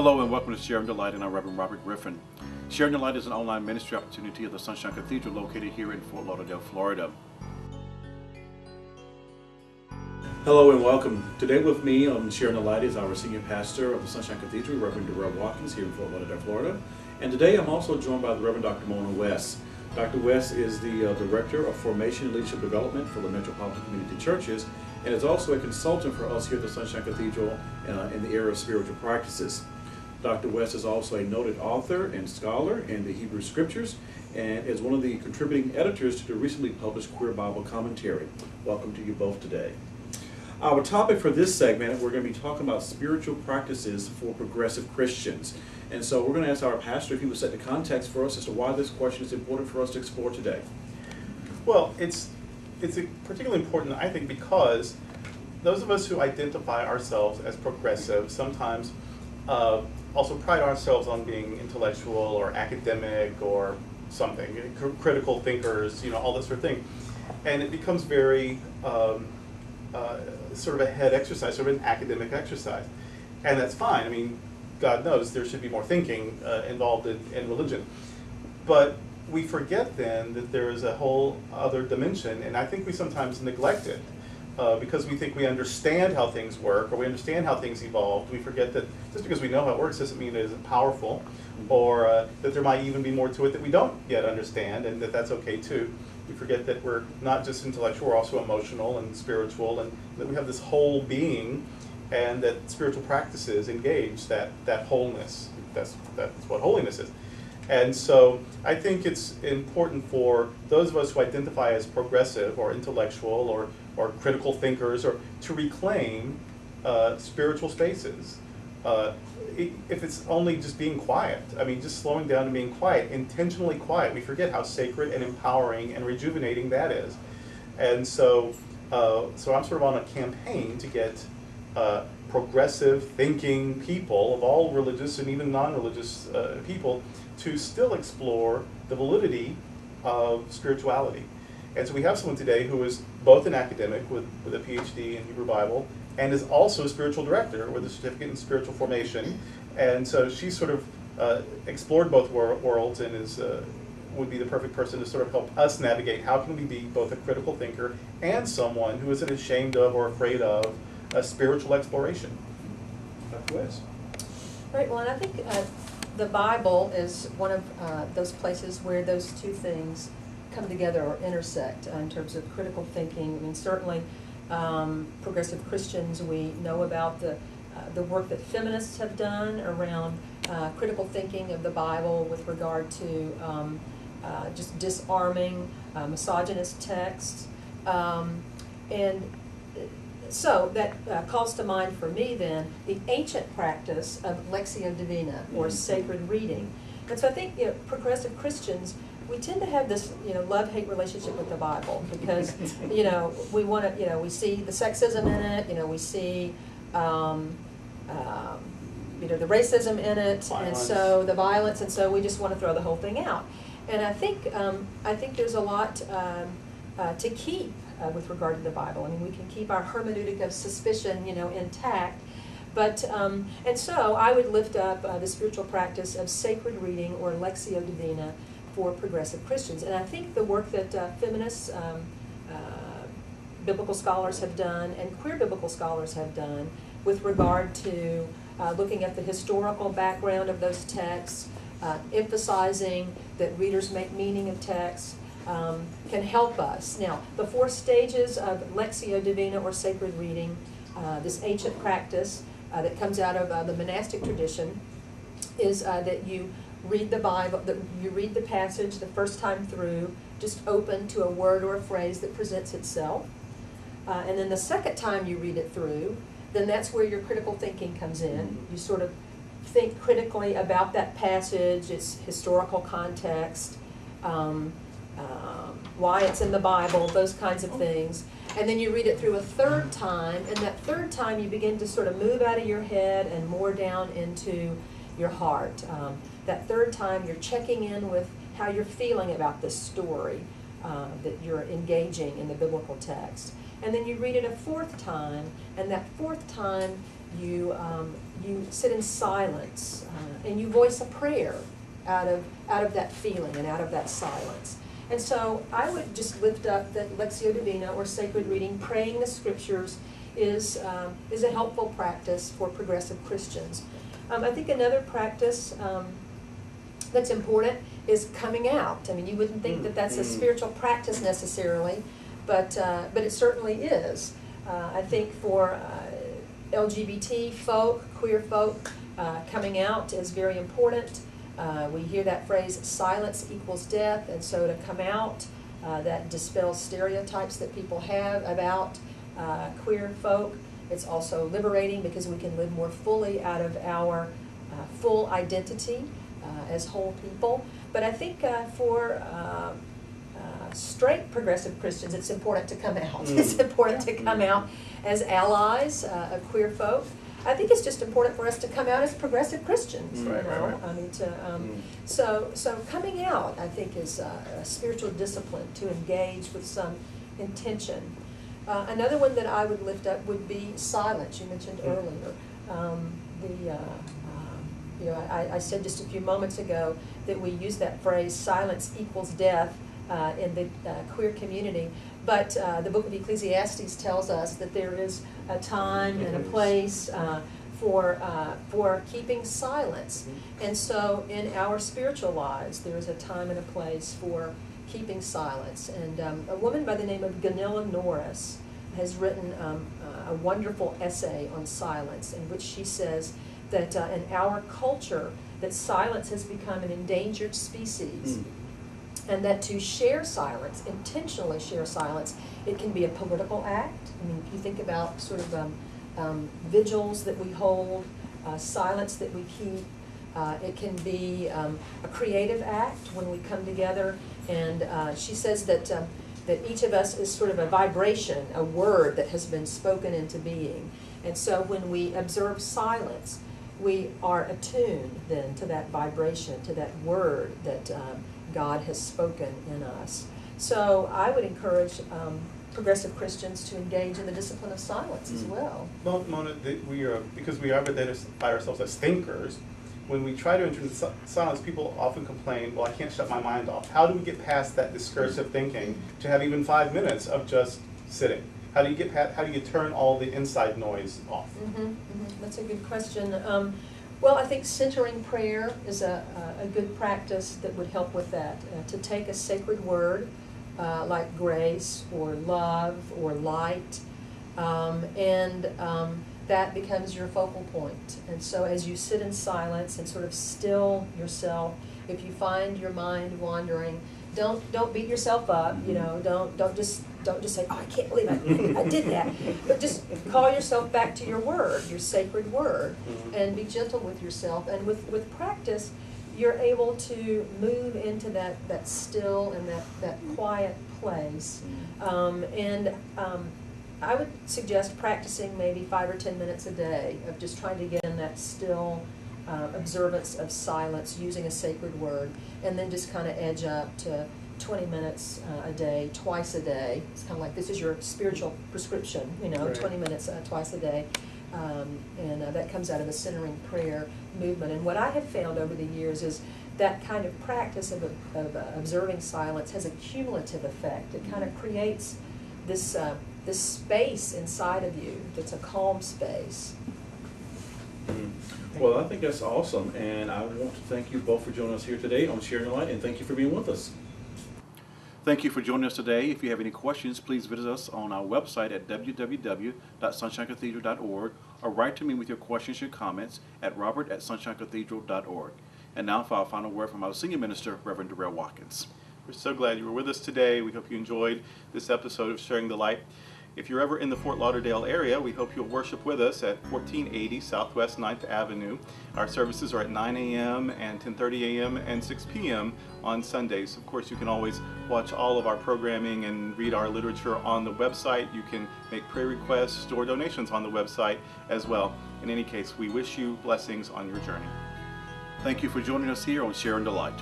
Hello and welcome to Sharing the Light and our Reverend Robert Griffin. Sharing the Light is an online ministry opportunity of the Sunshine Cathedral located here in Fort Lauderdale, Florida. Hello and welcome. Today with me on Sharing the Light is our senior pastor of the Sunshine Cathedral, Reverend Durrell Watkins, here in Fort Lauderdale, Florida. And today I'm also joined by the Reverend Dr. Mona West. Dr. West is the Director of Formation and Leadership Development for the Metropolitan Community Churches and is also a consultant for us here at the Sunshine Cathedral in the area of spiritual practices. Dr. West is also a noted author and scholar in the Hebrew Scriptures and is one of the contributing editors to the recently published Queer Bible Commentary. Welcome to you both today. Our topic for this segment, we're going to be talking about spiritual practices for progressive Christians. And so we're going to ask our pastor if he would set the context for us as to why this question is important for us to explore today. Well, it's particularly important, I think, because those of us who identify ourselves as progressive sometimes also pride ourselves on being intellectual or academic or something, critical thinkers, all this sort of thing. And it becomes very sort of a head exercise, sort of an academic exercise. And that's fine. I mean, God knows there should be more thinking involved in religion. But we forget then that there is a whole other dimension, and I think we sometimes neglect it. Because we think we understand how things work or we understand how things evolve, we forget that just because we know how it works doesn't mean it isn't powerful, or that there might even be more to it that we don't yet understand, and that's okay too. We forget that we're not just intellectual, we're also emotional and spiritual, and that we have this whole being, and that spiritual practices engage that wholeness. That's what holiness is. And so I think it's important for those of us who identify as progressive or intellectual or critical thinkers or to reclaim spiritual spaces. If it's only just being quiet, I mean, just slowing down and being quiet, intentionally quiet, we forget how sacred and empowering and rejuvenating that is. And so, I'm sort of on a campaign to get progressive thinking people of all religious and even non-religious people to still explore the validity of spirituality. And so we have someone today who is both an academic with a PhD in Hebrew Bible and is also a spiritual director with a certificate in spiritual formation. And so she's sort of explored both worlds and would be the perfect person to sort of help us navigate how can we be both a critical thinker and someone who isn't ashamed of or afraid of a spiritual exploration. Dr. West. Right, well, and I think the Bible is one of those places where those two things come together or intersect in terms of critical thinking. I mean, certainly progressive Christians, we know about the work that feminists have done around critical thinking of the Bible with regard to just disarming misogynist texts. And so that calls to mind for me then the ancient practice of Lectio Divina, or sacred reading. And so I think progressive Christians, we tend to have this love-hate relationship with the Bible because we want to we see the sexism in it, we see the racism in it, violence. And so the violence, and so we just want to throw the whole thing out. And I think there's a lot to keep with regard to the Bible. I mean, we can keep our hermeneutic of suspicion, intact. But and so I would lift up the spiritual practice of sacred reading, or Lectio Divina, for progressive Christians. And I think the work that feminists, biblical scholars have done, and queer biblical scholars have done with regard to looking at the historical background of those texts, emphasizing that readers make meaning of texts, can help us. Now, the 4 stages of Lectio Divina, or sacred reading, this ancient practice that comes out of the monastic tradition, is that you read the Bible, you read the passage the first time through, just open to a word or a phrase that presents itself. And then the second time you read it through, then that's where your critical thinking comes in. You sort of think critically about that passage, its historical context, why it's in the Bible, those kinds of things. And then you read it through a third time, and that third time you begin to sort of move out of your head and more down into your heart. That third time you're checking in with how you're feeling about this story that you're engaging in the biblical text. And then you read it a fourth time, and that fourth time you sit in silence, and you voice a prayer out of that feeling and out of that silence. And so I would just lift up that Lectio Divina, or sacred reading, praying the scriptures, is a helpful practice for progressive Christians. I think another practice that's important is coming out. I mean, you wouldn't think that that's a spiritual practice necessarily, but it certainly is. I think for LGBT folk, queer folk, coming out is very important. We hear that phrase, silence equals death, and so to come out, that dispels stereotypes that people have about queer folk. It's also liberating because we can live more fully out of our full identity as whole people. But I think for straight progressive Christians, it's important to come out. It's important to come out as allies of queer folk. I think it's just important for us to come out as progressive Christians, you know. I mean, so coming out, I think, is a spiritual discipline to engage with some intention. Another one that I would lift up would be silence. You mentioned earlier. You know, I said just a few moments ago that we use that phrase, silence equals death, in the queer community. But the book of Ecclesiastes tells us that there is a time and a place for keeping silence. And so in our spiritual lives, there is a time and a place for keeping silence. And a woman by the name of Gunilla Norris has written a wonderful essay on silence, in which she says that in our culture, that silence has become an endangered species. And that to share silence, intentionally share silence, it can be a political act. I mean, if you think about sort of vigils that we hold, silence that we keep, it can be a creative act when we come together. And she says that each of us is sort of a vibration, a word that has been spoken into being. And so when we observe silence, we are attuned then to that vibration, to that word that God has spoken in us. So I would encourage progressive Christians to engage in the discipline of silence as well. Well, Mona, because we identify ourselves as thinkers, when we try to enter into silence, people often complain, well, I can't shut my mind off. How do we get past that discursive thinking to have even 5 minutes of just sitting? How do you turn all the inside noise off? That's a good question. Well, I think centering prayer is a good practice that would help with that. To take a sacred word like grace or love or light, and that becomes your focal point. And so as you sit in silence and sort of still yourself, if you find your mind wandering, don't beat yourself up. You know, don't just say, oh, I can't believe I did that. But just call yourself back to your word, your sacred word, and be gentle with yourself. And with practice, you're able to move into that still and that quiet place. I would suggest practicing maybe 5 or 10 minutes a day of just trying to get in that still observance of silence using a sacred word, and then just kind of edge up to 20 minutes a day, twice a day. It's kind of like this is your spiritual prescription, you know, 20 minutes twice a day. And that comes out of a centering prayer movement. And what I have found over the years is that kind of practice of observing silence has a cumulative effect. It kind of creates this space inside of you that's a calm space. Well, I think that's awesome, and I want to thank you both for joining us here today on Sharing the Light, and thank you for being with us. Thank you for joining us today. If you have any questions, please visit us on our website at www.sunshinecathedral.org, or write to me with your questions and comments at robert@sunshinecathedral.org. And now for our final word from our senior minister, Reverend Durrell Watkins. We're so glad you were with us today. We hope you enjoyed this episode of Sharing the Light. If you're ever in the Fort Lauderdale area, we hope you'll worship with us at 1480 Southwest 9th Avenue. Our services are at 9 a.m. and 10:30 a.m. and 6 p.m. on Sundays. Of course, you can always watch all of our programming and read our literature on the website. You can make prayer requests, store donations on the website as well. In any case, we wish you blessings on your journey. Thank you for joining us here on Sharing the Light.